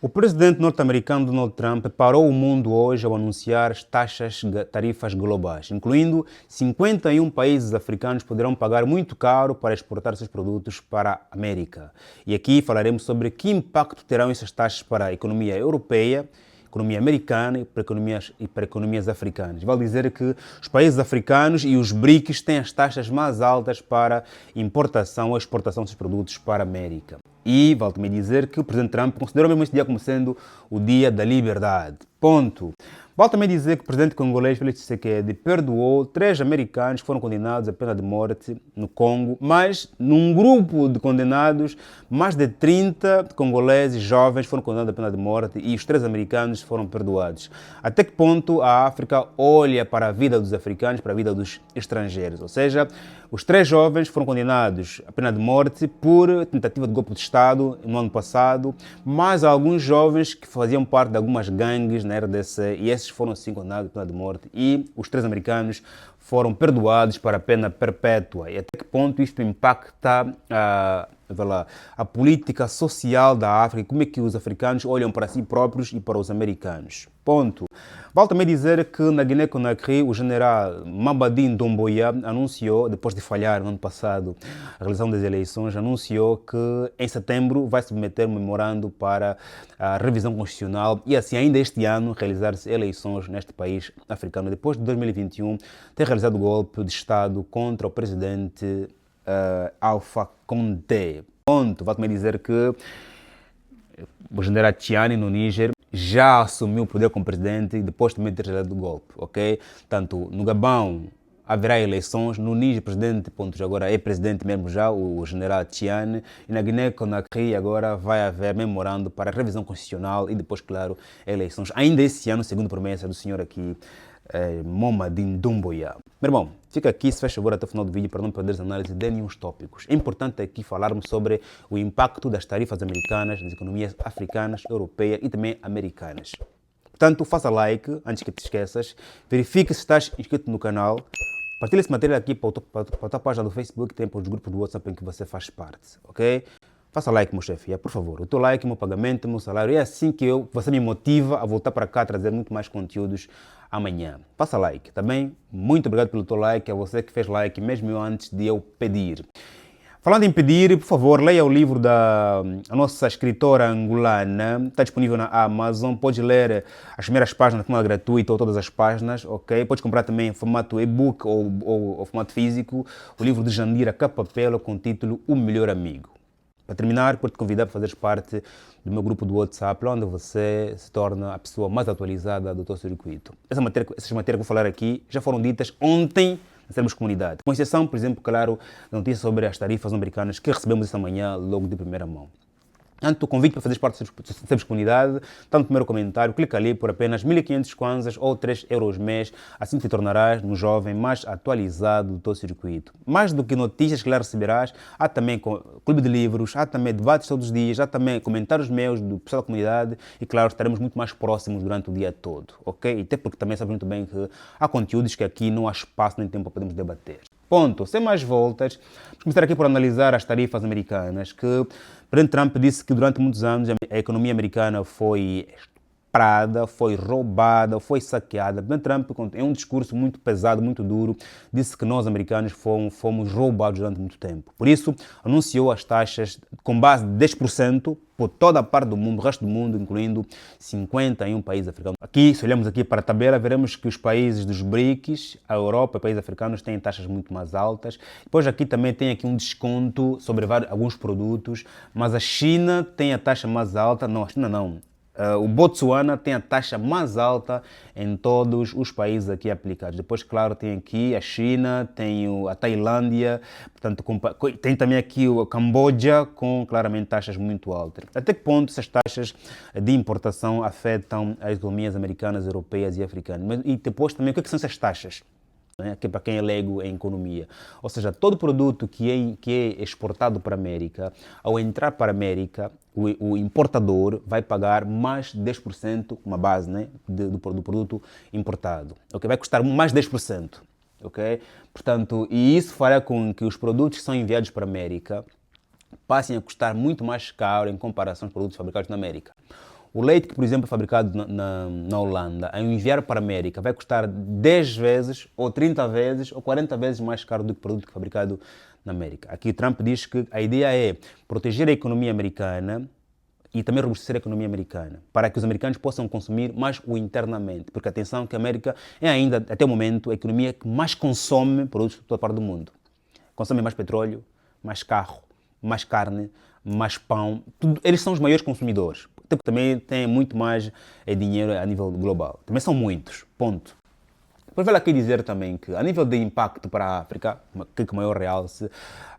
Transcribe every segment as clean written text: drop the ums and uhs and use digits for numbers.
O presidente norte-americano Donald Trump parou o mundo hoje ao anunciar as tarifas globais, incluindo 51 países africanos poderão pagar muito caro para exportar seus produtos para a América. E aqui falaremos sobre que impacto terão essas taxas para a economia europeia, economia americana e para economias africanas. Vale dizer que os países africanos e os BRICS têm as taxas mais altas para importação ou exportação dos produtos para a América. E vale também dizer que o presidente Trump considerou mesmo esse dia como sendo o dia da liberdade. Ponto. Vale também dizer que o presidente congolês Félix Tshisekedi perdoou 3 americanos que foram condenados à pena de morte no Congo, mas num grupo de condenados, mais de 30 congoleses jovens foram condenados à pena de morte e os 3 americanos foram perdoados. Até que ponto a África olha para a vida dos africanos, para a vida dos estrangeiros? Ou seja, os 3 jovens foram condenados à pena de morte por tentativa de golpe de Estado no ano passado, mas alguns jovens que faziam parte de algumas gangues na RDC e esses foram assim condenados à pena de morte e os 3 americanos foram perdoados para a pena perpétua. E até que ponto isto impacta a política social da África, como é que os africanos olham para si próprios e para os americanos? Ponto. Vale também dizer que na Guiné-Conakry o general Mamadi Doumbouya anunciou, depois de falhar no ano passado a realização das eleições, anunciou que em setembro vai submeter um memorando para a revisão constitucional e assim ainda este ano realizar-se eleições neste país africano, depois de 2021 ter realizado o golpe de Estado contra o presidente Alpha Condé. Ponto. Vale também dizer que o general Tiani no Níger já assumiu o poder como presidente depois também de ter realizado o golpe, ok? Tanto no Gabão haverá eleições, no Níger o presidente, agora é presidente mesmo já, o general Tiani, e na Guiné-Conakry agora vai haver memorando para a revisão constitucional e depois, claro, eleições. Ainda esse ano, segundo promessa do senhor aqui, Mamadi Doumbouya. Meu irmão, fica aqui, se faz favor, até o final do vídeo para não perder as análises de nenhum tópicos. É importante aqui falarmos sobre o impacto das tarifas americanas nas economias africanas, europeias e também americanas. Portanto, faça like antes que te esqueças, verifique se estás inscrito no canal, partilhe esse material aqui para a tua página do Facebook e também para os grupos do WhatsApp em que você faz parte, ok? Faça like, meu chefe, por favor. O teu like, meu pagamento, meu salário. É assim que você me motiva a voltar para cá, a trazer muito mais conteúdos amanhã. Faça like. Também, muito obrigado pelo teu like, a você que fez like, mesmo antes de eu pedir. Falando em pedir, por favor, leia o livro da nossa escritora angolana. Está disponível na Amazon. Pode ler as primeiras páginas de forma gratuita ou todas as páginas, ok? Pode comprar também em formato e-book ou formato físico o livro de Jandira Capapelo com o título O Melhor Amigo. Para terminar, quero te convidar para fazeres parte do meu grupo do WhatsApp, onde você se torna a pessoa mais atualizada do teu circuito. Essas matérias que eu vou falar aqui já foram ditas ontem na Sermos Comunidade. Com exceção, por exemplo, claro, da notícia sobre as tarifas americanas que recebemos esta manhã logo de primeira mão. Tanto o convite para fazer parte da Sermos Comunidade, tanto o primeiro comentário, clica ali por apenas 1.500 kwanzas ou 3 euros mês, assim te tornarás um jovem mais atualizado do teu circuito. Mais do que notícias que lá receberás, há também clube de livros, há também debates todos os dias, há também comentários meus do pessoal da comunidade e, claro, estaremos muito mais próximos durante o dia todo, ok? E até porque também sabes muito bem que há conteúdos que aqui não há espaço nem tempo para podermos debater. Ponto. Sem mais voltas, vamos começar aqui por analisar as tarifas americanas, que o presidente Trump disse que durante muitos anos a economia americana foi estuprada, foi roubada, foi saqueada. O presidente Trump, em um discurso muito pesado, muito duro, disse que nós americanos fomos roubados durante muito tempo. Por isso, anunciou as taxas com base de 10% por toda a parte do mundo, o resto do mundo, incluindo 51 países africanos. Aqui, se olharmos aqui para a tabela, veremos que os países dos BRICS, a Europa e países africanos têm taxas muito mais altas. Depois aqui também tem aqui um desconto sobre alguns produtos, mas a China tem a taxa mais alta. Não, a China não. O Botsuana tem a taxa mais alta em todos os países aqui aplicados. Depois, claro, tem aqui a China, tem a Tailândia, portanto, tem também aqui o Camboja com claramente taxas muito altas. Até que ponto essas taxas de importação afetam as economias americanas, europeias e africanas? E depois também, o que são essas taxas? Que é para quem é leigo em economia. Ou seja, todo produto que é exportado para a América, ao entrar para a América, o importador vai pagar mais 10%, uma base, né, do produto importado. Okay? Vai custar mais 10%. Okay? Portanto, e isso fará com que os produtos que são enviados para a América passem a custar muito mais caro em comparação aos produtos fabricados na América. O leite que, por exemplo, é fabricado na Holanda, ao enviar para a América, vai custar 10 vezes, ou 30 vezes, ou 40 vezes mais caro do que o produto que é fabricado na América. Aqui Trump diz que a ideia é proteger a economia americana e também robustecer a economia americana, para que os americanos possam consumir mais o internamente. Porque atenção que a América é ainda, até o momento, a economia que mais consome produtos de toda parte do mundo. Consome mais petróleo, mais carro, mais carne, mais pão. Tudo, eles são os maiores consumidores. Também têm muito mais dinheiro a nível global. Também são muitos, ponto. Depois vale aqui dizer também que, a nível de impacto para a África, que é maior realce,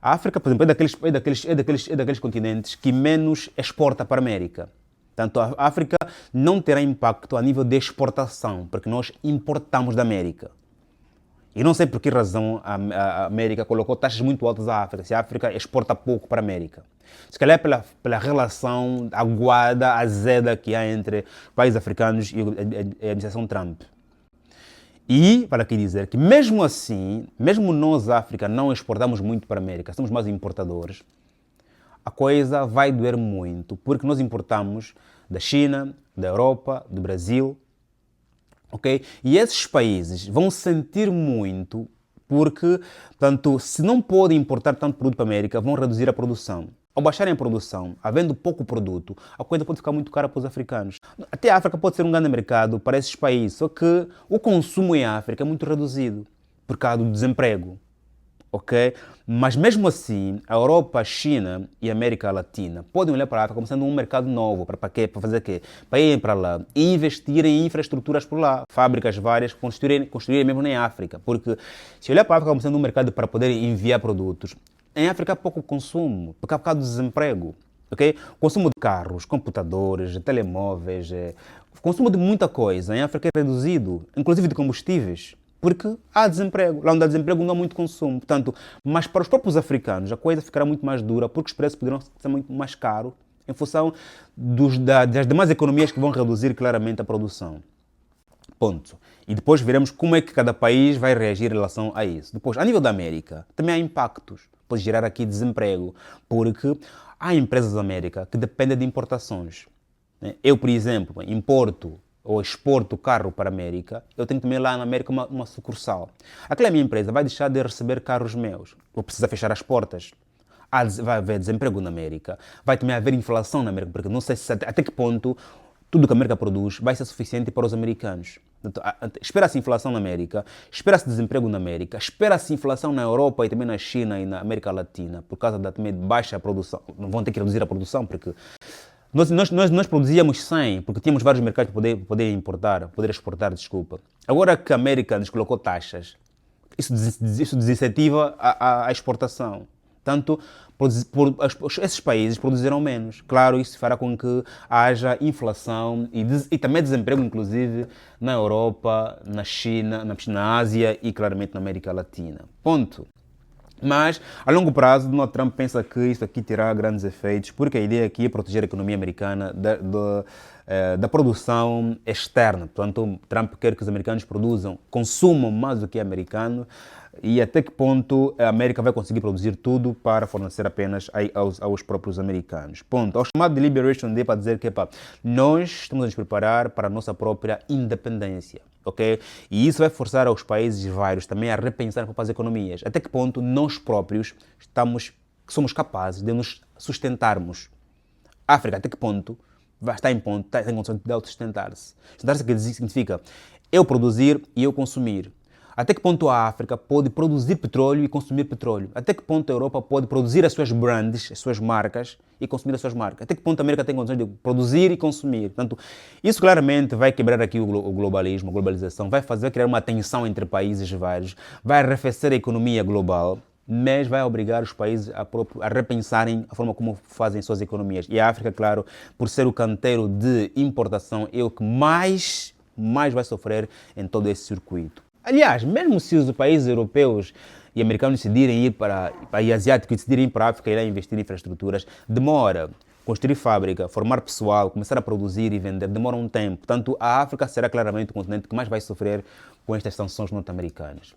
a África, por exemplo, é daqueles continentes que menos exporta para a América. Portanto, a África não terá impacto a nível de exportação, porque nós importamos da América. E não sei por que razão a América colocou taxas muito altas à África, se a África exporta pouco para a América. Se calhar pela relação aguada, azeda que há entre os países africanos e a administração Trump. E, para aqui dizer que mesmo assim, mesmo nós, África, não exportamos muito para a América, somos mais importadores, a coisa vai doer muito, porque nós importamos da China, da Europa, do Brasil, ok? E esses países vão sentir muito porque, portanto, se não podem importar tanto produto para a América, vão reduzir a produção. Ao baixarem a produção, havendo pouco produto, a coisa pode ficar muito cara para os africanos. Até a África pode ser um grande mercado para esses países, só que o consumo em África é muito reduzido por causa do desemprego, ok? Mas mesmo assim, a Europa, a China e a América Latina podem olhar para a África como sendo um mercado novo. Para quê? Para fazer o quê? Para irem para lá e investirem em infraestruturas por lá. Fábricas várias, construírem mesmo na África. Porque se olhar para a África como sendo um mercado para poder enviar produtos, em África há pouco consumo, por causa do desemprego. Okay? Consumo de carros, computadores, telemóveis, consumo de muita coisa em África é reduzido, inclusive de combustíveis, porque há desemprego. Lá onde há desemprego não há muito consumo. Portanto, mas para os próprios africanos a coisa ficará muito mais dura, porque os preços poderão ser muito mais caros em função das demais economias que vão reduzir claramente a produção. Ponto. E depois veremos como é que cada país vai reagir em relação a isso. Depois, a nível da América, também há impactos. Pode gerar aqui desemprego, porque há empresas da América que dependem de importações. Eu, por exemplo, importo ou exporto carro para a América, eu tenho também lá na América uma sucursal. Aquela minha empresa vai deixar de receber carros meus. Vou precisar fechar as portas. Vai haver desemprego na América. Vai também haver inflação na América, porque não sei até que ponto tudo que a América produz vai ser suficiente para os americanos. Espera-se inflação na América, espera-se desemprego na América, espera-se inflação na Europa e também na China e na América Latina, por causa da também baixa produção. Não vão ter que reduzir a produção, porque nós produzíamos 100, porque tínhamos vários mercados para poder exportar, desculpa. Agora que a América nos colocou taxas, isso desincentiva a exportação. Tanto esses países produzirão menos. Claro, isso fará com que haja inflação e também desemprego, inclusive, na Europa, na China, na Ásia e, claramente, na América Latina. Ponto. Mas, a longo prazo, Donald Trump pensa que isso aqui terá grandes efeitos, porque a ideia aqui é proteger a economia americana da produção externa. Portanto, Trump quer que os americanos consumam mais do que é americano, e até que ponto a América vai conseguir produzir tudo para fornecer apenas aos próprios americanos. Ponto. Ao chamado de Liberation Day para dizer que nós estamos a nos preparar para a nossa própria independência. Okay? E isso vai forçar os países vários também a repensar as economias. Até que ponto nós próprios somos capazes de nos sustentarmos. A África, até que ponto está em condição de autossustentar-se. Sustentar-se significa eu produzir e eu consumir. Até que ponto a África pode produzir petróleo e consumir petróleo? Até que ponto a Europa pode produzir as suas brands, as suas marcas e consumir as suas marcas? Até que ponto a América tem condições de produzir e consumir? Portanto, isso claramente vai quebrar aqui o globalismo, a globalização, vai criar uma tensão entre países vários, vai arrefecer a economia global, mas vai obrigar os países a repensarem a forma como fazem suas economias. E a África, claro, por ser o canteiro de importação, é o que mais vai sofrer em todo esse circuito. Aliás, mesmo se os países europeus e americanos decidirem e asiáticos decidirem ir para a África e irem investir em infraestruturas, demora. Construir fábrica, formar pessoal, começar a produzir e vender, demora um tempo. Portanto, a África será claramente o continente que mais vai sofrer com estas sanções norte-americanas.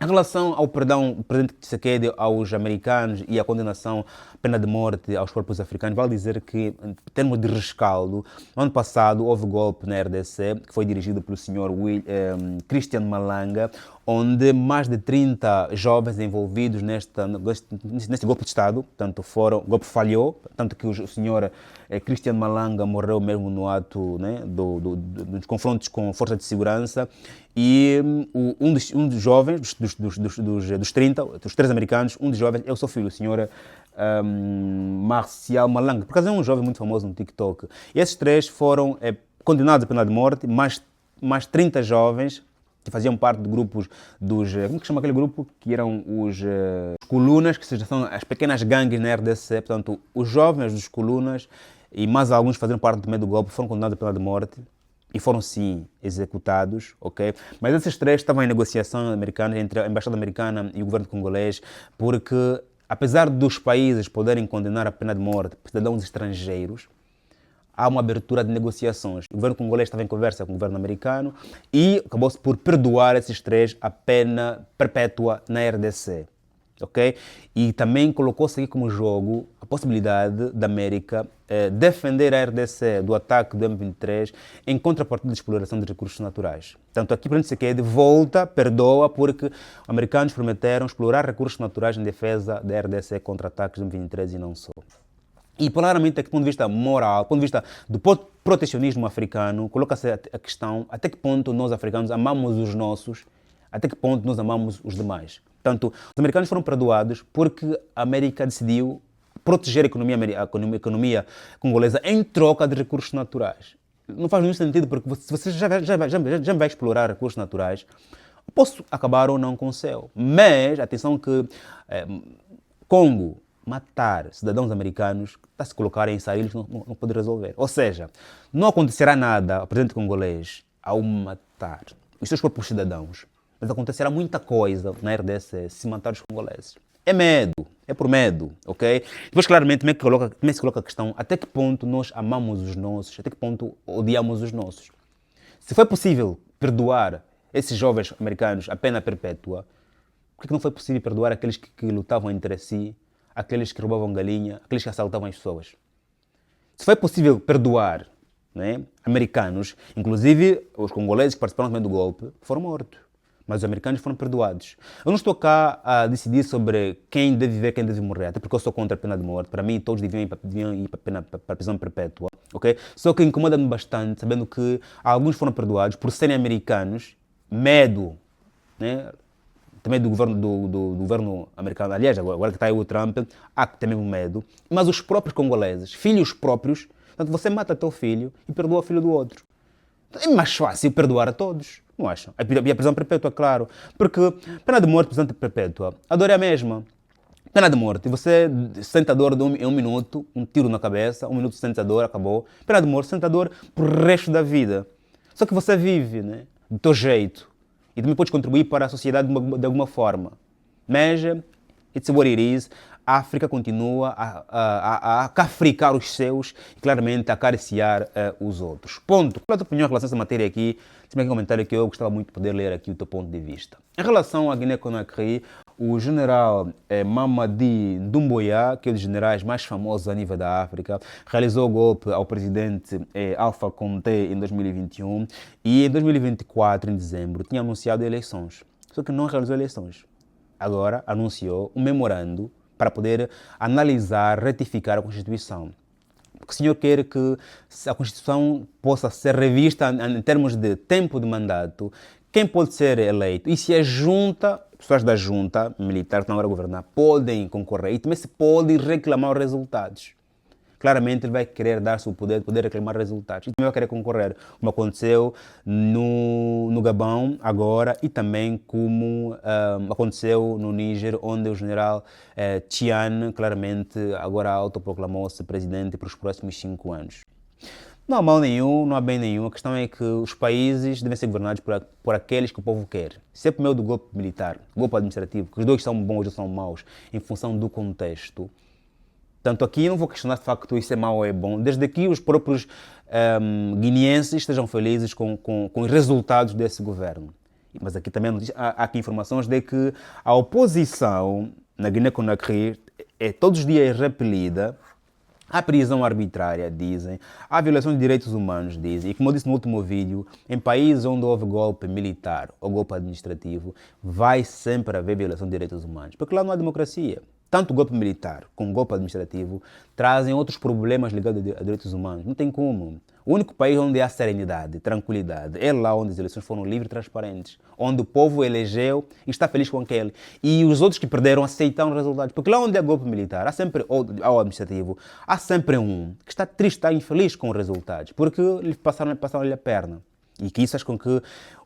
Em relação ao perdão do presidente Tshisekedi aos americanos e a condenação à pena de morte aos corpos africanos, vale dizer que, em termos de rescaldo, no ano passado houve golpe na RDC, que foi dirigido pelo senhor Christian Malanga, onde mais de 30 jovens envolvidos neste golpe de Estado, tanto o golpe falhou, tanto que o senhor Christian Malanga morreu mesmo no ato, né, dos confrontos com forças de segurança, e um dos jovens, dos 30, dos 3 americanos, um dos jovens é o seu filho, o senhor Marcial Malanga. Por acaso é um jovem muito famoso no TikTok. E esses 3 foram condenados à pena de morte, mais 30 jovens que faziam parte de grupos como que chama aquele grupo? Que eram os colunas, que são as pequenas gangues na RDC. Portanto, os jovens dos colunas e mais alguns que faziam parte também do golpe foram condenados à pena de morte e foram sim executados, ok? Mas esses 3 estavam em negociação americana entre a embaixada americana e o governo congolês, porque apesar dos países poderem condenar a pena de morte por cidadãos estrangeiros, há uma abertura de negociações. O governo congolês estava em conversa com o governo americano e acabou-se por perdoar esses 3 a pena perpétua na RDC. Okay? E também colocou-se aqui como jogo a possibilidade da América defender a RDC do ataque do M23 em contrapartida de exploração de recursos naturais. Tanto aqui, para Tshisekedi volta, perdoa, porque os americanos prometeram explorar recursos naturais em defesa da RDC contra ataques do M23 e não só. E, claramente, do ponto de vista moral, do ponto de vista do protecionismo africano, coloca-se a questão até que ponto nós, africanos, amamos os nossos, até que ponto nós amamos os demais. Portanto, os americanos foram perdoados porque a América decidiu proteger a economia congolesa em troca de recursos naturais. Não faz nenhum sentido, porque se você já vai explorar recursos naturais, posso acabar ou não com o céu. Mas, atenção que Congo matar cidadãos americanos, está se colocar em sarilhos, não pode resolver. Ou seja, não acontecerá nada ao presidente congolês ao matar os seus próprios cidadãos, mas acontecerá muita coisa na RDC se matar os congoleses. É medo, é por medo, ok? Depois, claramente, também se coloca a questão até que ponto nós amamos os nossos, até que ponto odiamos os nossos. Se foi possível perdoar esses jovens americanos a pena perpétua, por que não foi possível perdoar aqueles que lutavam entre si, aqueles que roubavam galinha, aqueles que assaltavam as pessoas? Se foi possível perdoar, né, americanos, inclusive os congoleses que participaram também do golpe, foram mortos. Mas os americanos foram perdoados. Eu não estou cá a decidir sobre quem deve viver, quem deve morrer, até porque eu sou contra a pena de morte. Para mim, todos deviam ir para a prisão perpétua. Okay? Só que incomoda-me bastante, sabendo que alguns foram perdoados por serem americanos, medo, né? Também do governo americano. Aliás, agora que está aí o Trump, há que ter mesmo medo. Mas os próprios congoleses, filhos próprios, portanto, você mata teu filho e perdoa o filho do outro. É mais fácil perdoar a todos, não acham? E a prisão perpétua, claro. Porque pena de morte, prisão perpétua, a dor é a mesma. Pena de morte, você sente a dor em 1 minuto, um tiro na cabeça, 1 minuto sente a dor, acabou. Pena de morte, sente a dor pro resto da vida. Só que você vive, né, do teu jeito. E também podes contribuir para a sociedade de alguma forma. Mas, it's what it is. A África continua a cafricar os seus e, claramente, a acariciar os outros. Ponto. Qual é a tua opinião em relação a essa matéria aqui? Se me um comentário que eu gostava muito de poder ler aqui o teu ponto de vista. Em relação à Guiné-Conakry, o general Mamadi Doumbouya, que é um dos generais mais famosos a nível da África, realizou o golpe ao presidente Alpha Condé em 2021 e em 2024, em dezembro, tinha anunciado eleições. Só que não realizou eleições. Agora anunciou um memorando para poder analisar, retificar a Constituição. Porque o senhor quer que a Constituição possa ser revista em termos de tempo de mandato, quem pode ser eleito, e se a junta, pessoas da junta militar que estão agora a governar, podem concorrer e também se podem reclamar os resultados. Claramente ele vai querer dar-se o poder de poder reclamar resultados. E também vai querer concorrer, como aconteceu no Gabão agora e também como aconteceu no Níger, onde o general Tian claramente agora autoproclamou-se presidente para os próximos 5 anos. Não há mal nenhum, não há bem nenhum. A questão é que os países devem ser governados por aqueles que o povo quer. Se é por meio do golpe militar, golpe administrativo, que os dois são bons ou são maus, em função do contexto. Portanto, aqui eu não vou questionar de facto isso é mau ou é bom, desde que os próprios guineenses estejam felizes com os resultados desse governo. Mas aqui também há aqui informações de que a oposição na Guiné-Conakry é todos os dias repelida. Há prisão arbitrária, dizem. Há violação de direitos humanos, dizem. E como eu disse no último vídeo, em países onde houve golpe militar ou golpe administrativo, vai sempre haver violação de direitos humanos. Porque lá não há democracia. Tanto o golpe militar como o golpe administrativo trazem outros problemas ligados a direitos humanos. Não tem como. O único país onde há serenidade, tranquilidade, é lá onde as eleições foram livres e transparentes. Onde o povo elegeu e está feliz com aquele. E os outros que perderam aceitam os resultados. Porque lá onde há golpe militar, há sempre, ou administrativo, há sempre um que está triste, está infeliz com os resultados. Porque lhe passaram-lhe a perna. E que isso faz com que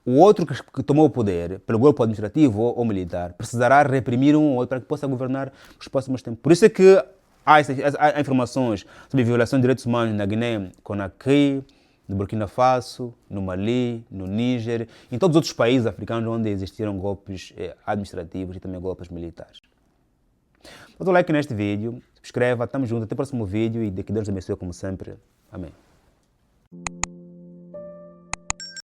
o outro que tomou o poder, pelo golpe administrativo ou militar, precisará reprimir um ou outro para que possa governar nos próximos tempos. Por isso é que há informações sobre violação de direitos humanos na Guiné-Conakry, no Burkina Faso, no Mali, no Níger, em todos os outros países africanos onde existiram golpes administrativos e também golpes militares. Bota o like neste vídeo, subscreva, estamos juntos, até o próximo vídeo e que Deus abençoe como sempre. Amém.